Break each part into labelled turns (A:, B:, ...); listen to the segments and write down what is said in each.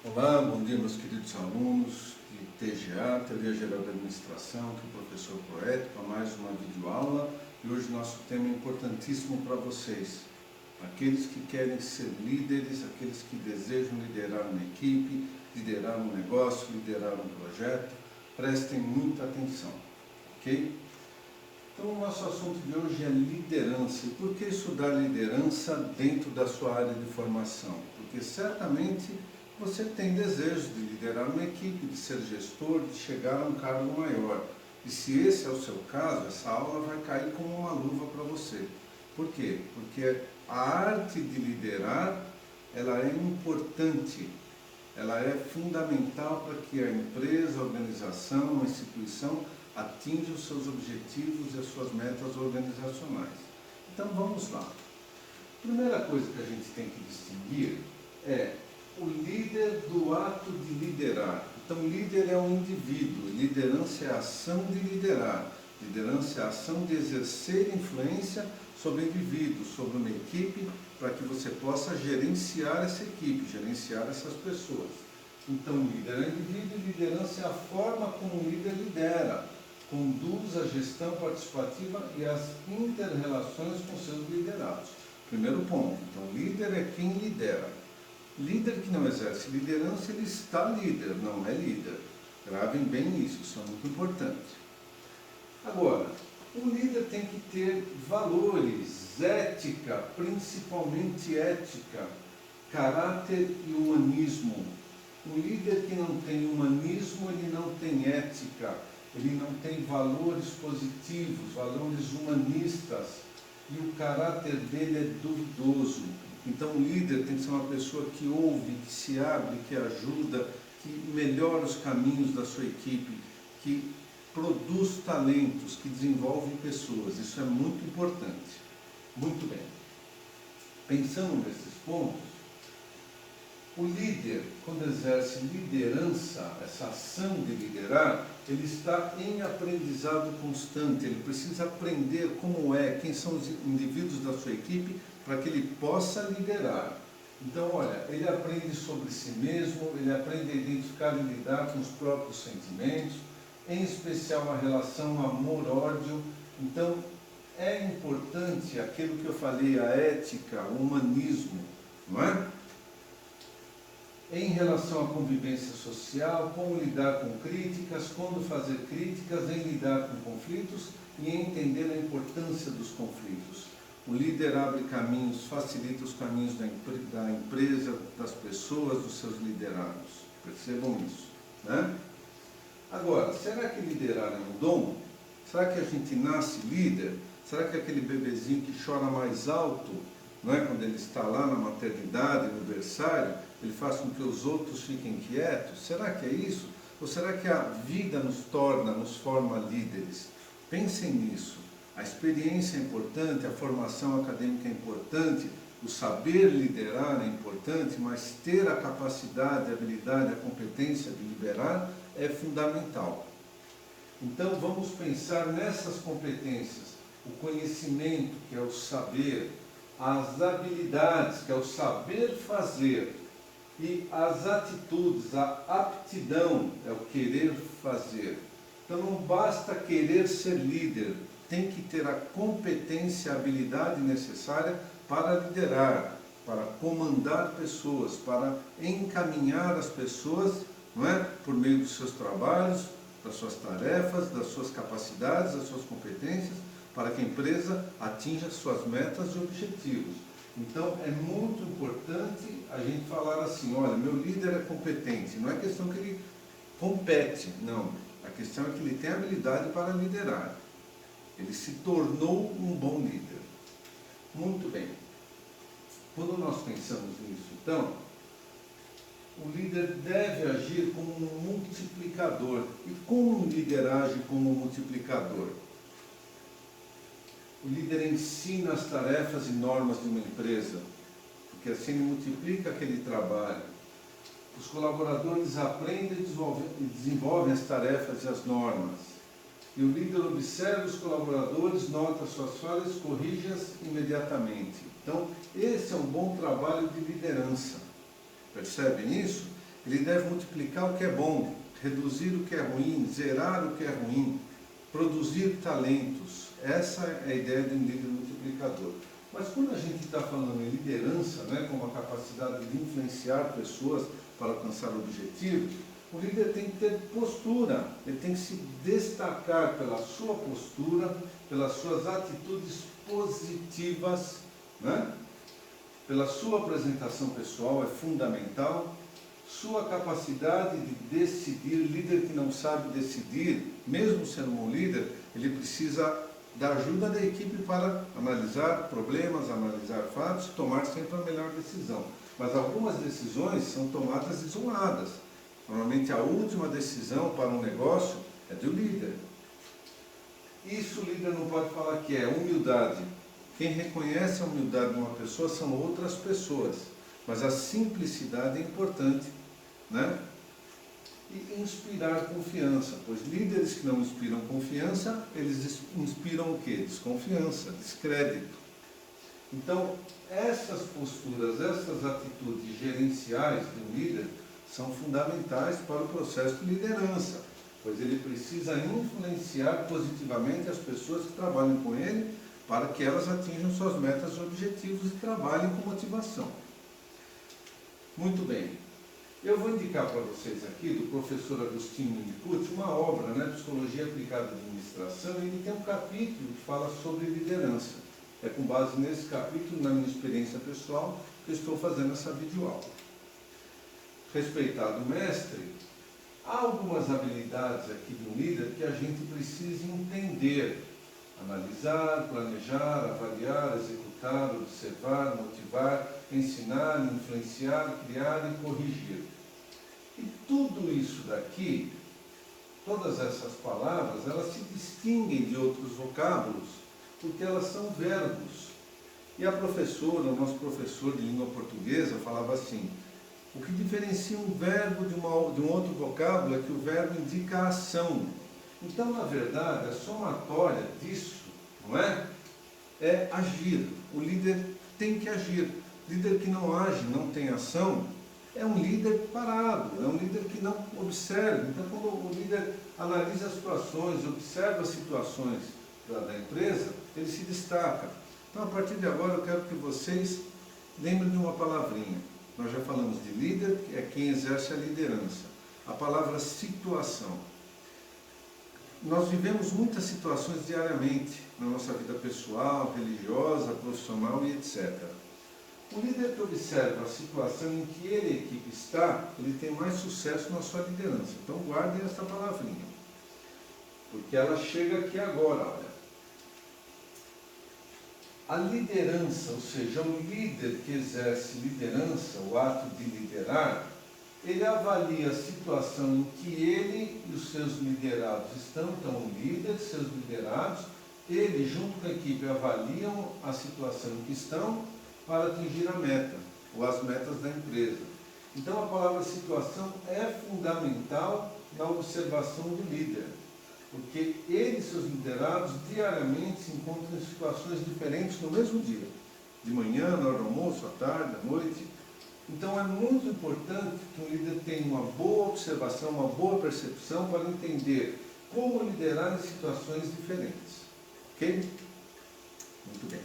A: Olá, bom dia meus queridos alunos de TGA, Teoria Geral da Administração, aqui o professor Proeto, para mais uma videoaula. E hoje nosso tema é importantíssimo para vocês, aqueles que querem ser líderes, aqueles que desejam liderar uma equipe, liderar um negócio, liderar um projeto, prestem muita atenção, ok? Então o nosso assunto de hoje é liderança. E por que estudar liderança dentro da sua área de formação? Porque certamente você tem desejo de liderar uma equipe, de ser gestor, de chegar a um cargo maior. E se esse é o seu caso, essa aula vai cair como uma luva para você. Por quê? Porque a arte de liderar, ela é importante, ela é fundamental para que a empresa, a organização, a instituição atinja os seus objetivos e as suas metas organizacionais. Então vamos lá. A primeira coisa que a gente tem que distinguir é o líder do ato de liderar. Então, líder é um indivíduo, liderança é a ação de liderar, liderança é a ação de exercer influência sobre indivíduos, sobre uma equipe, para que você possa gerenciar essa equipe, gerenciar essas pessoas. Então, líder é indivíduo e liderança é a forma como o líder lidera, conduz a gestão participativa e as inter-relações com seus liderados. Primeiro ponto, então, líder é quem lidera. Líder que não exerce liderança, ele está líder, não é líder. Gravem bem isso, isso é muito importante. Agora, o líder tem que ter valores, ética, principalmente ética, caráter e humanismo. Um líder que não tem humanismo, ele não tem ética, ele não tem valores positivos, valores humanistas, e o caráter dele é duvidoso. Então o líder tem que ser uma pessoa que ouve, que se abre, que ajuda, que melhora os caminhos da sua equipe, que produz talentos, que desenvolve pessoas. Isso é muito importante. Muito bem. Pensando nesses pontos, o líder, quando exerce liderança, essa ação de liderar, ele está em aprendizado constante, ele precisa aprender como é, quem são os indivíduos da sua equipe, para que ele possa liderar. Então, olha, ele aprende sobre si mesmo, ele aprende a identificar e lidar com os próprios sentimentos, em especial a relação amor-ódio. Então, é importante aquilo que eu falei, a ética, o humanismo, não é? Em relação à convivência social, como lidar com críticas, quando fazer críticas, em lidar com conflitos e em entender a importância dos conflitos. O líder abre caminhos, facilita os caminhos da empresa, das pessoas, dos seus liderados. Percebam isso, né? Agora, será que liderar é um dom? Será que a gente nasce líder? Será que aquele bebezinho que chora mais alto, não é, quando ele está lá na maternidade, no berçário, ele faz com que os outros fiquem quietos? Será que é isso? Ou será que a vida nos forma líderes? Pensem nisso. A experiência é importante, a formação acadêmica é importante, o saber liderar é importante, mas ter a capacidade, a habilidade, a competência de liderar é fundamental. Então vamos pensar nessas competências, o conhecimento, que é o saber, as habilidades, que é o saber fazer, e as atitudes, a aptidão, é o querer fazer. Então não basta querer ser líder, tem que ter a competência, a habilidade necessária para liderar, para comandar pessoas, para encaminhar as pessoas, não é? Por meio dos seus trabalhos, das suas tarefas, das suas capacidades, das suas competências, para que a empresa atinja suas metas e objetivos. Então é muito importante a gente falar assim, olha, meu líder é competente, não é questão que ele compete, não, a questão é que ele tem habilidade para liderar. Ele se tornou um bom líder. Muito bem. Quando nós pensamos nisso, então, o líder deve agir como um multiplicador. E como um líder age como um multiplicador? O líder ensina as tarefas e normas de uma empresa, porque assim ele multiplica aquele trabalho. Os colaboradores aprendem e desenvolvem as tarefas e as normas. E o líder observa os colaboradores, nota suas falhas, corrige-as imediatamente. Então, esse é um bom trabalho de liderança. Percebem isso? Ele deve multiplicar o que é bom, reduzir o que é ruim, zerar o que é ruim, produzir talentos. Essa é a ideia de um líder multiplicador. Mas quando a gente está falando em liderança, né, como a capacidade de influenciar pessoas para alcançar objetivos, o líder tem que ter postura, ele tem que se destacar pela sua postura, pelas suas atitudes positivas, né? Pela sua apresentação pessoal, é fundamental, sua capacidade de decidir. Líder que não sabe decidir, mesmo sendo um líder, ele precisa da ajuda da equipe para analisar problemas, analisar fatos, tomar sempre a melhor decisão. Mas algumas decisões são tomadas isoladas. Normalmente a última decisão para um negócio é do líder. Isso o líder não pode falar que é humildade. Quem reconhece a humildade de uma pessoa são outras pessoas. Mas a simplicidade é importante, né? E inspirar confiança, pois líderes que não inspiram confiança, eles inspiram o quê? Desconfiança, descrédito. Então, essas posturas, essas atitudes gerenciais de um líder são fundamentais para o processo de liderança, pois ele precisa influenciar positivamente as pessoas que trabalham com ele para que elas atinjam suas metas e objetivos e trabalhem com motivação. Muito bem. Eu vou indicar para vocês aqui, do professor Agostinho Winnicott, uma obra, né, Psicologia Aplicada à Administração, e ele tem um capítulo que fala sobre liderança. É com base nesse capítulo, na minha experiência pessoal, que eu estou fazendo essa videoaula. Respeitado mestre, há algumas habilidades aqui de um líder que a gente precisa entender, analisar, planejar, avaliar, executar, observar, motivar, ensinar, influenciar, criar e corrigir. E tudo isso daqui, todas essas palavras, elas se distinguem de outros vocábulos, porque elas são verbos. E a professora, o nosso professor de língua portuguesa, falava assim: o que diferencia um verbo de um outro vocábulo é que o verbo indica a ação. Então, na verdade, a somatória disso, não é? É agir. O líder tem que agir. Líder que não age, não tem ação, é um líder parado, é um líder que não observa. Então, quando o líder analisa as situações, observa as situações da empresa, ele se destaca. Então, a partir de agora, eu quero que vocês lembrem de uma palavrinha. Nós já falamos de líder, que é quem exerce a liderança. A palavra situação. Nós vivemos muitas situações diariamente, na nossa vida pessoal, religiosa, profissional e etc. O líder que observa a situação em que ele e a equipe está, ele tem mais sucesso na sua liderança. Então guardem essa palavrinha, porque ela chega aqui agora, olha. A liderança, ou seja, o líder que exerce liderança, o ato de liderar, ele avalia a situação em que ele e os seus liderados estão, então o líder, seus liderados, ele junto com a equipe avaliam a situação em que estão para atingir a meta, ou as metas da empresa. Então a palavra situação é fundamental na observação do líder, porque ele e seus liderados diariamente se encontram em situações diferentes no mesmo dia, de manhã, na hora do almoço, à tarde, à noite. Então é muito importante que o líder tenha uma boa observação, uma boa percepção para entender como liderar em situações diferentes. Ok? Muito bem.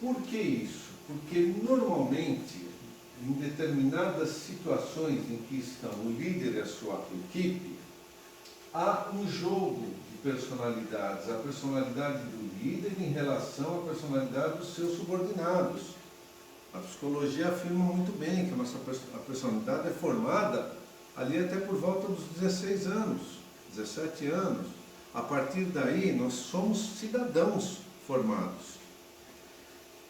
A: Por que isso? Porque normalmente, em determinadas situações em que estão o líder e a sua equipe, há um jogo de personalidades, a personalidade do líder em relação à personalidade dos seus subordinados. A psicologia afirma muito bem que a personalidade é formada ali até por volta dos 16 anos, 17 anos. A partir daí, nós somos cidadãos formados.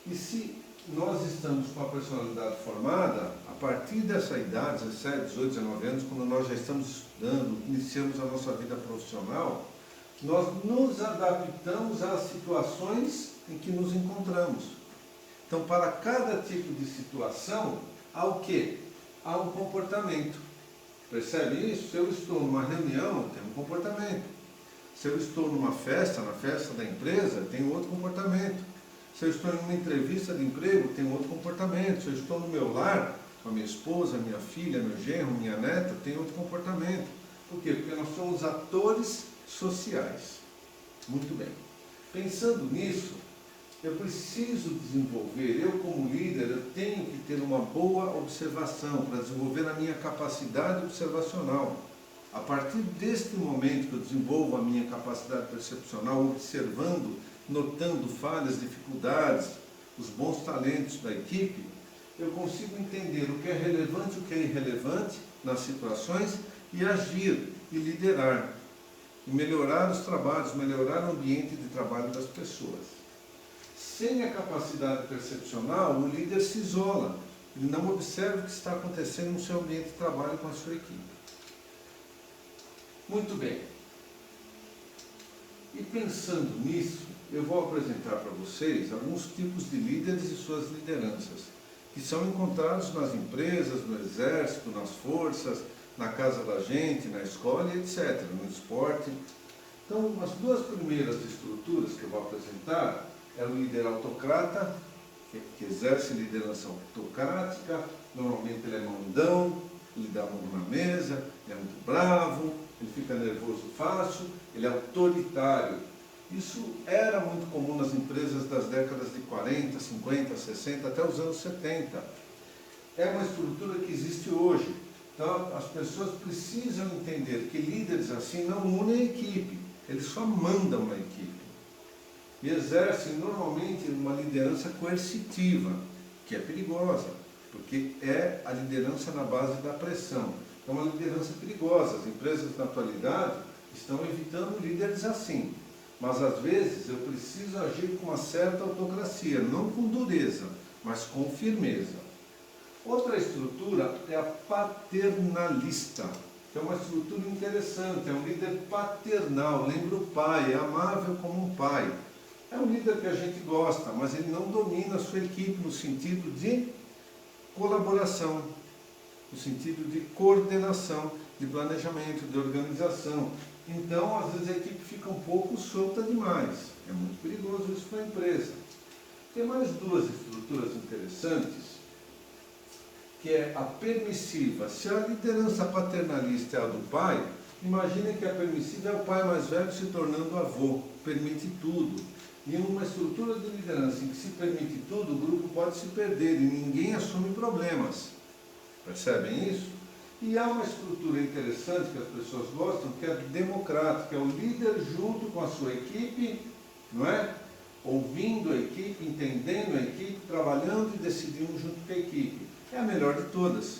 A: E se nós estamos com a personalidade formada, a partir dessa idade, 17, 18, 19 anos, quando nós já estamos estudando, iniciamos a nossa vida profissional, nós nos adaptamos às situações em que nos encontramos. Então, para cada tipo de situação, há o quê? Há um comportamento. Percebe isso? Se eu estou numa reunião, eu tenho um comportamento. Se eu estou numa festa, na festa da empresa, eu tenho outro comportamento. Se eu estou em uma entrevista de emprego, eu tenho outro comportamento. Se eu estou no meu lar, com a minha esposa, minha filha, meu genro, minha neta, eu tenho outro comportamento. Por quê? Porque nós somos atores sociais. Muito bem. Pensando nisso, eu preciso desenvolver, eu como líder, eu tenho que ter uma boa observação para desenvolver a minha capacidade observacional. A partir deste momento que eu desenvolvo a minha capacidade percepcional, observando, notando falhas, dificuldades, os bons talentos da equipe, eu consigo entender o que é relevante e o que é irrelevante nas situações e agir e liderar, e melhorar os trabalhos, melhorar o ambiente de trabalho das pessoas. Sem a capacidade percepcional, o líder se isola, ele não observa o que está acontecendo no seu ambiente de trabalho com a sua equipe. Muito bem. E pensando nisso, eu vou apresentar para vocês alguns tipos de líderes e suas lideranças, que são encontrados nas empresas, no exército, nas forças, na casa da gente, na escola, etc., no esporte. Então, as duas primeiras estruturas que eu vou apresentar é o líder autocrata, que exerce liderança autocrática, normalmente ele é mandão, ele dá a mão na mesa, ele é muito bravo, ele fica nervoso fácil, ele é autoritário. Isso era muito comum nas empresas das décadas de 40, 50, 60, até os anos 70. É uma estrutura que existe hoje. Então, as pessoas precisam entender que líderes assim não unem a equipe, eles só mandam na equipe. E exercem normalmente uma liderança coercitiva, que é perigosa, porque é a liderança na base da pressão. É uma liderança perigosa. As empresas na atualidade estão evitando líderes assim. Mas às vezes eu preciso agir com uma certa autocracia, não com dureza, mas com firmeza. Outra estrutura é a paternalista, que é uma estrutura interessante, é um líder paternal, lembra o pai, é amável como um pai. É um líder que a gente gosta, mas ele não domina a sua equipe no sentido de colaboração, no sentido de coordenação, de planejamento, de organização. Então, às vezes a equipe fica um pouco solta demais. É muito perigoso isso para a empresa. Tem mais duas estruturas interessantes, que é a permissiva. Se a liderança paternalista é a do pai, imagine que a permissiva é o pai mais velho se tornando avô, permite tudo. E uma estrutura de liderança em que se permite tudo, o grupo pode se perder e ninguém assume problemas. Percebem isso? E há uma estrutura interessante que as pessoas gostam, que é a democrática, é o líder junto com a sua equipe, não é? Ouvindo a equipe, entendendo a equipe, trabalhando e decidindo junto com a equipe. É a melhor de todas.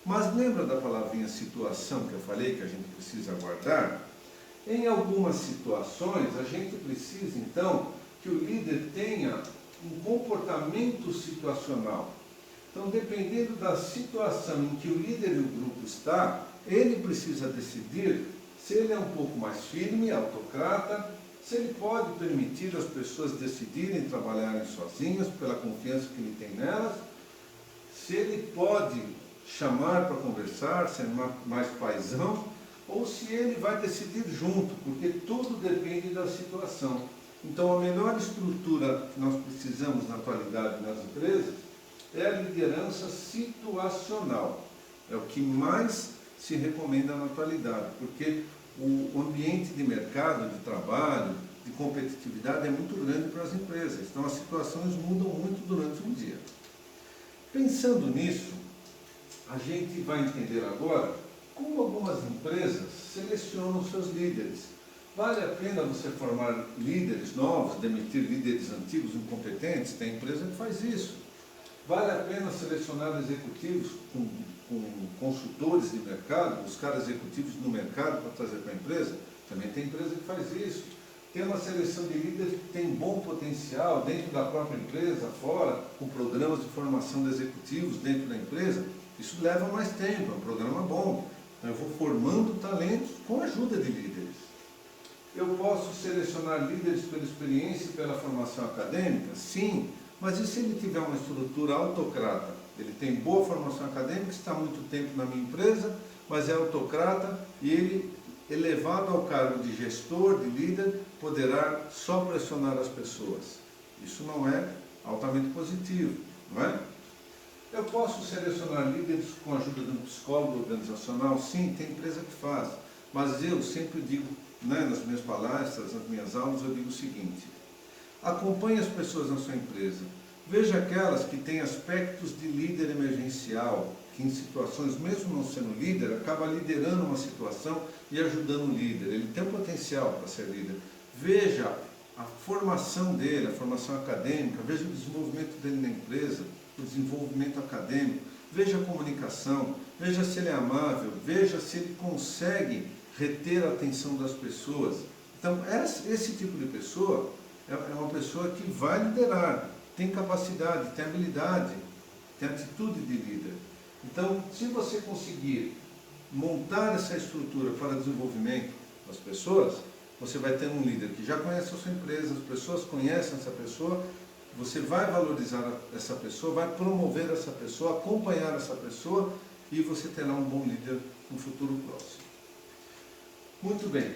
A: Mas lembra da palavrinha situação que eu falei que a gente precisa guardar? Em algumas situações, a gente precisa, então, que o líder tenha um comportamento situacional. Então, dependendo da situação em que o líder e o grupo está, ele precisa decidir se ele é um pouco mais firme, autocrata, se ele pode permitir as pessoas decidirem trabalharem sozinhas, pela confiança que ele tem nelas, se ele pode chamar para conversar, ser mais paizão, ou se ele vai decidir junto, porque tudo depende da situação. Então, a melhor estrutura que nós precisamos na atualidade nas empresas é a liderança situacional. É o que mais se recomenda na atualidade, porque o ambiente de mercado, de trabalho, de competitividade é muito grande para as empresas. Então, as situações mudam muito durante um dia. Pensando nisso, a gente vai entender agora como algumas empresas selecionam seus líderes. Vale a pena você formar líderes novos, demitir líderes antigos incompetentes? Tem empresa que faz isso. Vale a pena selecionar executivos com consultores de mercado, buscar executivos no mercado para trazer para a empresa? Também tem empresa que faz isso. Tem uma seleção de líderes que tem bom potencial dentro da própria empresa, fora, com programas de formação de executivos dentro da empresa. Isso leva mais tempo, é um programa bom. Então, eu vou formando talentos com a ajuda de líderes. Eu posso selecionar líderes pela experiência e pela formação acadêmica? Sim, mas e se ele tiver uma estrutura autocrata? Ele tem boa formação acadêmica, está há muito tempo na minha empresa, mas é autocrata e ele, elevado ao cargo de gestor, de líder, poderá só pressionar as pessoas. Isso não é altamente positivo, não é? Eu posso selecionar líderes com a ajuda de um psicólogo organizacional? Sim, tem empresa que faz. Mas eu sempre digo, né, nas minhas palestras, nas minhas aulas, eu digo o seguinte: acompanhe as pessoas na sua empresa. Veja aquelas que têm aspectos de líder emergencial, que em situações, mesmo não sendo líder, acaba liderando uma situação e ajudando o líder. Ele tem um potencial para ser líder. Veja a formação dele, a formação acadêmica, veja o desenvolvimento dele na empresa, o desenvolvimento acadêmico, veja a comunicação, veja se ele é amável, veja se ele consegue reter a atenção das pessoas. Então, esse tipo de pessoa é uma pessoa que vai liderar, tem capacidade, tem habilidade, tem atitude de líder. Então, se você conseguir montar essa estrutura para desenvolvimento das pessoas, você vai ter um líder que já conhece a sua empresa, as pessoas conhecem essa pessoa, você vai valorizar essa pessoa, vai promover essa pessoa, acompanhar essa pessoa e você terá um bom líder no futuro próximo. Muito bem.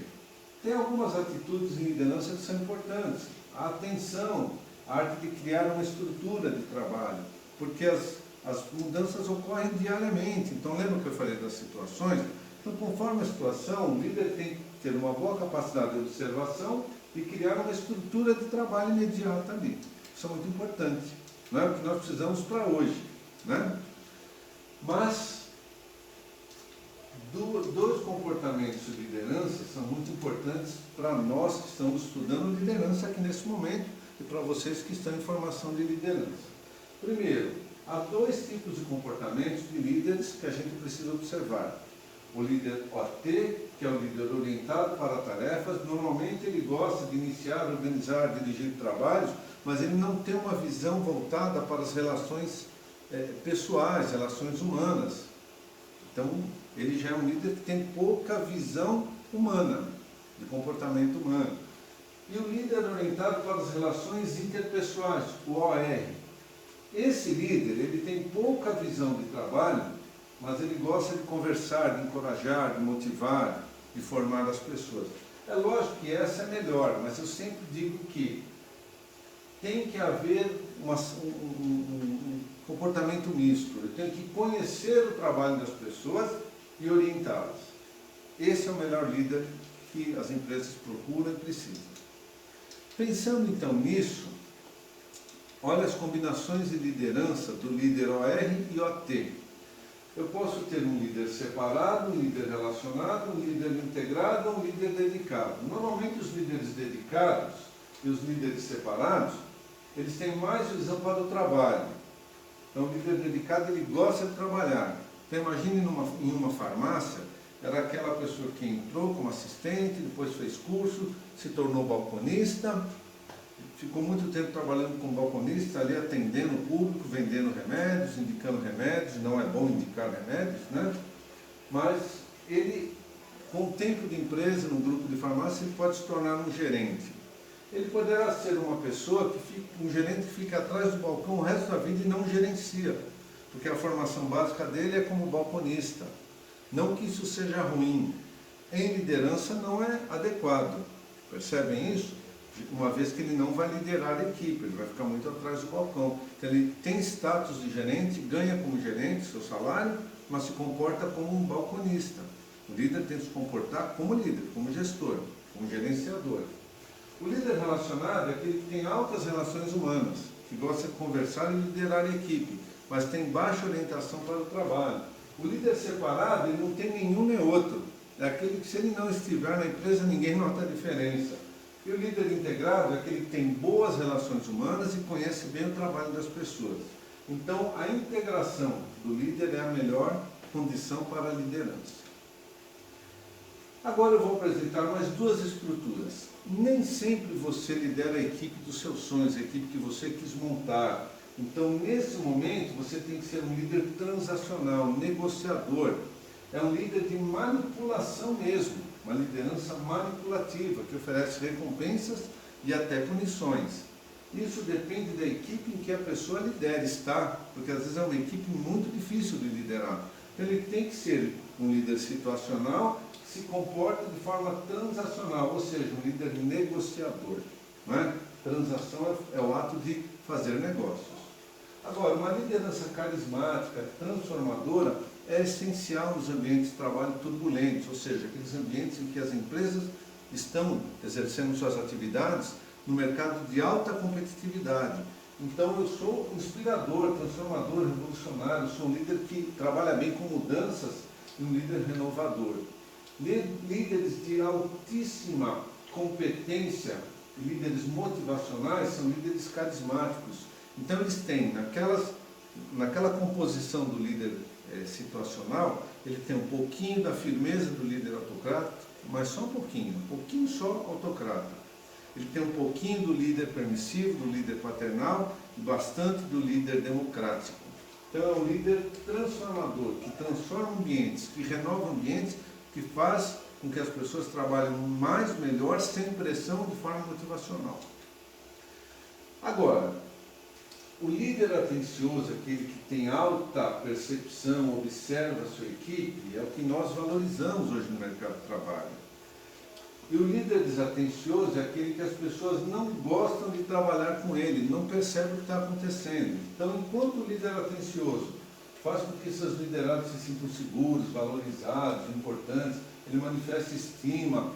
A: Tem algumas atitudes em liderança que são importantes. A atenção, a arte de criar uma estrutura de trabalho, porque as mudanças ocorrem diariamente. Então, lembra que eu falei das situações? Então, conforme a situação, o líder tem que ter uma boa capacidade de observação e criar uma estrutura de trabalho imediata ali. Isso é muito importante, não é o que nós precisamos para hoje, né? Mas dois comportamentos de liderança são muito importantes para nós que estamos estudando liderança aqui nesse momento e para vocês que estão em formação de liderança. Primeiro, há dois tipos de comportamentos de líderes que a gente precisa observar. O líder OT, que é o líder orientado para tarefas, normalmente ele gosta de iniciar, organizar, dirigir trabalhos, mas ele não tem uma visão voltada para as relações pessoais, relações humanas. Então, ele já é um líder que tem pouca visão humana, de comportamento humano. E o líder orientado para as relações interpessoais, o OR. Esse líder, ele tem pouca visão de trabalho, mas ele gosta de conversar, de encorajar, de motivar, de formar as pessoas. É lógico que essa é melhor, mas eu sempre digo que tem que haver um comportamento misto. Eu tenho que conhecer o trabalho das pessoas e orientá-las. Esse é o melhor líder que as empresas procuram e precisam. Pensando então nisso, olha as combinações de liderança do líder OR e OT. Eu posso ter um líder separado, um líder relacionado, um líder integrado, um líder dedicado. Normalmente os líderes dedicados e os líderes separados, eles têm mais visão para o trabalho. Então o líder dedicado, ele gosta de trabalhar. Então imagine em uma farmácia, era aquela pessoa que entrou como assistente, depois fez curso, se tornou balconista, ficou muito tempo trabalhando como balconista, ali atendendo o público, vendendo remédios, indicando remédios. Não é bom indicar remédios, né? Mas ele, com o tempo de empresa, no grupo de farmácia, ele pode se tornar um gerente. Ele poderá ser uma pessoa, um gerente que fica atrás do balcão o resto da vida e não gerencia, porque a formação básica dele é como balconista. Não que isso seja ruim. Em liderança não é adequado. Percebem isso? Uma vez que ele não vai liderar a equipe, ele vai ficar muito atrás do balcão. Então, ele tem status de gerente, ganha como gerente seu salário, mas se comporta como um balconista. O líder tem que se comportar como líder, como gestor, como gerenciador. O líder relacionado é aquele que tem altas relações humanas, que gosta de conversar e liderar a equipe, mas tem baixa orientação para o trabalho. O líder separado, ele não tem nenhum nem outro. É aquele que, se ele não estiver na empresa, ninguém nota a diferença. E o líder integrado é aquele que tem boas relações humanas e conhece bem o trabalho das pessoas. Então, a integração do líder é a melhor condição para a liderança. Agora eu vou apresentar mais duas estruturas. Nem sempre você lidera a equipe dos seus sonhos, a equipe que você quis montar. Então, nesse momento, você tem que ser um líder transacional, negociador. É um líder de manipulação mesmo, uma liderança manipulativa, que oferece recompensas e até punições. Isso depende da equipe em que a pessoa lidera, está, porque às vezes é uma equipe muito difícil de liderar. Então, ele tem que ser um líder situacional que se comporta de forma transacional, ou seja, um líder negociador. Não é? Transação é o ato de fazer negócios. Agora, uma liderança carismática, transformadora, é essencial nos ambientes de trabalho turbulentos, ou seja, aqueles ambientes em que as empresas estão exercendo suas atividades no mercado de alta competitividade. Então, eu sou inspirador, transformador, revolucionário, sou um líder que trabalha bem com mudanças e um líder renovador. Líderes de altíssima competência, líderes motivacionais, são líderes carismáticos. Então, eles têm, naquela composição do líder situacional, ele tem um pouquinho da firmeza do líder autocrata, mas só um pouquinho só autocrata. Ele tem um pouquinho do líder permissivo, do líder paternal e bastante do líder democrático. Então é um líder transformador, que transforma ambientes, que renova ambientes, que faz com que as pessoas trabalhem mais, melhor, sem pressão, de forma motivacional. Agora, o líder atencioso, aquele que tem alta percepção, observa a sua equipe, é o que nós valorizamos hoje no mercado de trabalho. E o líder desatencioso é aquele que as pessoas não gostam de trabalhar com ele, não percebem o que está acontecendo. Então, enquanto o líder atencioso faz com que esses liderados se sintam seguros, valorizados, importantes, ele manifesta estima,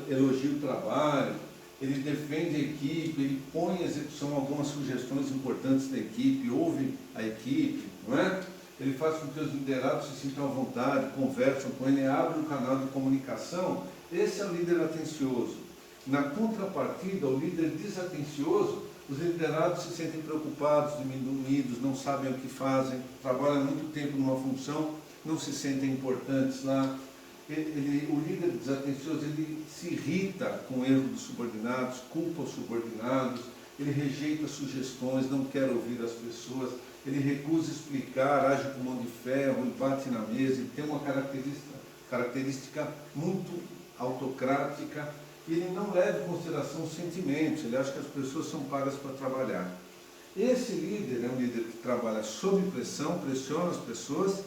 A: elogia o trabalho, ele defende a equipe, ele põe em execução algumas sugestões importantes da equipe, ouve a equipe, não é? Ele faz com que os liderados se sintam à vontade, conversam com ele, abre um canal de comunicação. Esse é o líder atencioso. Na contrapartida, o líder desatencioso, os liderados se sentem preocupados, diminuídos, não sabem o que fazem, trabalham muito tempo numa função, não se sentem importantes lá. O líder desatencioso, ele se irrita com o erro dos subordinados, culpa os subordinados, ele rejeita sugestões, não quer ouvir as pessoas, ele recusa explicar, age com mão de ferro, ele bate na mesa, ele tem uma característica muito autocrática, e ele não leva em consideração os sentimentos, ele acha que as pessoas são pagas para trabalhar. Esse líder é um líder que trabalha sob pressão, pressiona as pessoas,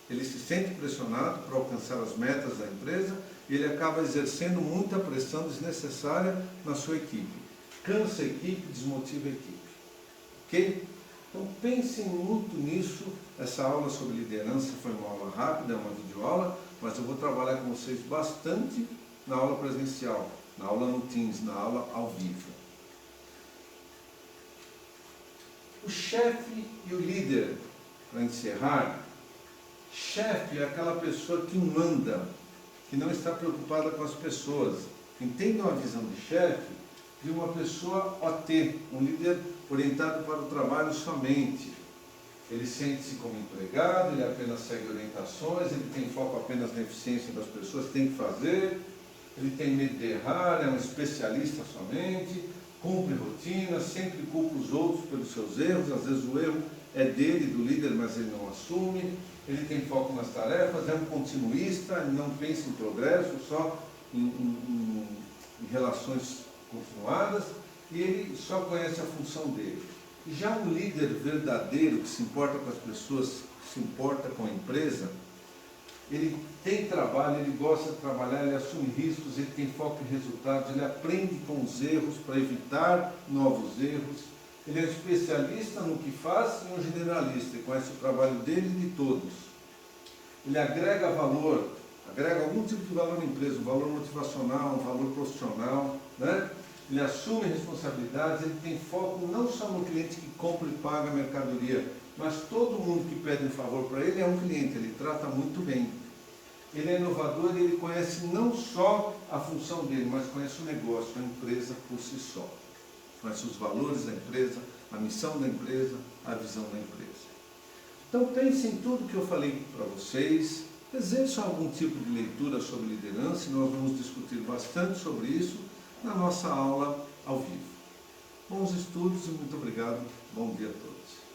A: ele se sente pressionado para alcançar as metas da empresa e ele acaba exercendo muita pressão desnecessária na sua equipe. Cansa a equipe, desmotiva a equipe. Ok? Então pensem muito nisso. Essa aula sobre liderança foi uma aula rápida, é uma videoaula, mas eu vou trabalhar com vocês bastante na aula presencial, na aula no Teams, na aula ao vivo. O chefe e o líder, para encerrar, chefe é aquela pessoa que manda, que não está preocupada com as pessoas. Entendam a visão de chefe de uma pessoa OT, um líder orientado para o trabalho somente. Ele sente-se como empregado, ele apenas segue orientações, ele tem foco apenas na eficiência das pessoas, tem que fazer, ele tem medo de errar, é um especialista somente, cumpre rotinas, sempre culpa os outros pelos seus erros, às vezes o erro é dele, do líder, mas ele não assume, ele tem foco nas tarefas, é um continuista, ele não pensa em progresso, só em relações continuadas, e ele só conhece a função dele. Já um líder verdadeiro, que se importa com as pessoas, que se importa com a empresa, ele tem trabalho, ele gosta de trabalhar, ele assume riscos, ele tem foco em resultados, ele aprende com os erros para evitar novos erros, ele é um especialista no que faz e um generalista, ele conhece o trabalho dele e de todos. Ele agrega valor, agrega algum tipo de valor na empresa, um valor motivacional, um valor profissional, né? Ele assume responsabilidades, ele tem foco não só no cliente que compra e paga a mercadoria, mas todo mundo que pede um favor para ele é um cliente, ele trata muito bem. Ele é inovador e ele conhece não só a função dele, mas conhece o negócio, a empresa por si só. Conhece os valores da empresa, a missão da empresa, a visão da empresa. Então pense em tudo que eu falei para vocês, exerçam algum tipo de leitura sobre liderança e nós vamos discutir bastante sobre isso na nossa aula ao vivo. Bons estudos e muito obrigado. Bom dia a todos.